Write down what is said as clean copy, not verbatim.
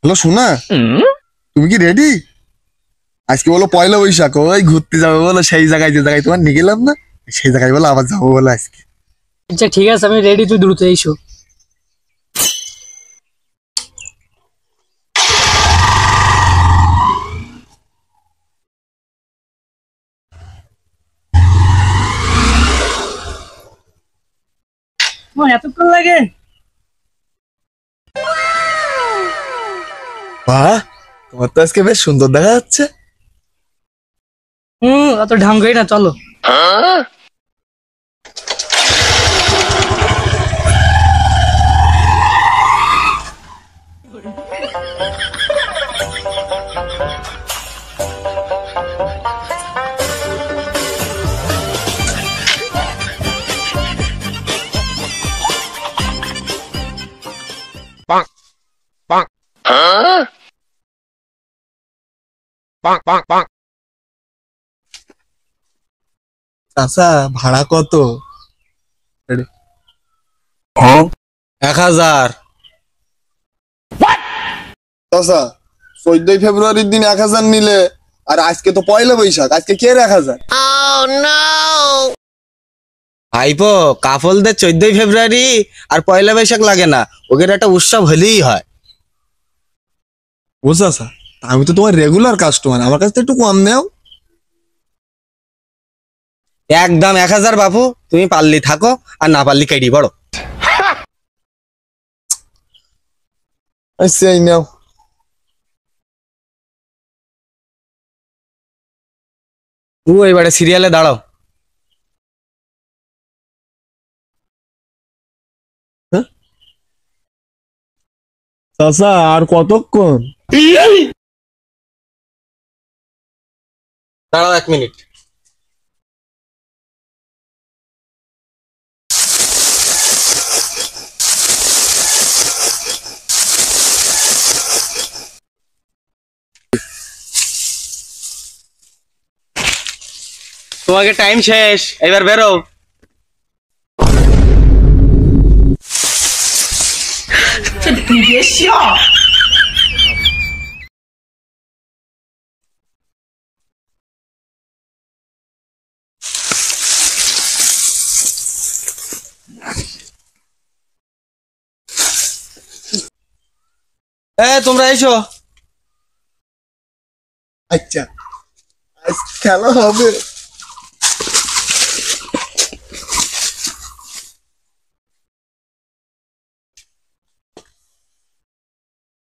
Hello সোনা, তুমি কি রেডি? আজকে বলো পয়লা বৈশাখ, ওই ঘুরতে যাবে বলো সেই জায়গায়, যে জায়গায় তোমার নিয়ে গেলাম না সেই জায়গায় বলো আবার যাবো বলো আজকে। আচ্ছা ঠিক আছে, আমি রেডি, তুই দ্রুত এসো। তোমার এতক্ষণ লাগে? বাহ, তোমার তো আজকে বেশ সুন্দর দেখা যাচ্ছে। অত ঢং করি না, চলো। Bonk, bonk, bonk, bonk, bonk. চাচা ভাড়া কত? Ready? 1000। চাচা 14 ফেব্রুয়ারির দিন 1000 নিলে, আর আজকে তো পয়লা বৈশাখ, আজকে কে 1000? ভাইপো, কাফলদের 14 ফেব্রুয়ারি আর পয়লা বৈশাখ লাগে না, ওদের একটা উৎসব হলেই হয়। ও চাচা, আমি তো তোমার রেগুলার কাস্টমার, আমার কাছে তো একটু কম নেও। একদম 1000 বাপু, তুমি পারলি থাকো আর না পারলি কেডি বড়। সেই নাও। এবারে সিরিয়ালে দাঁড়াও। চাচা আর কতক্ষণ? দাঁড়াও 1 মিনিট। তোমাকে টাইম শেষ, এবার বেরো। তোমরা এসো। আচ্ছা, আজ খেলা হবে।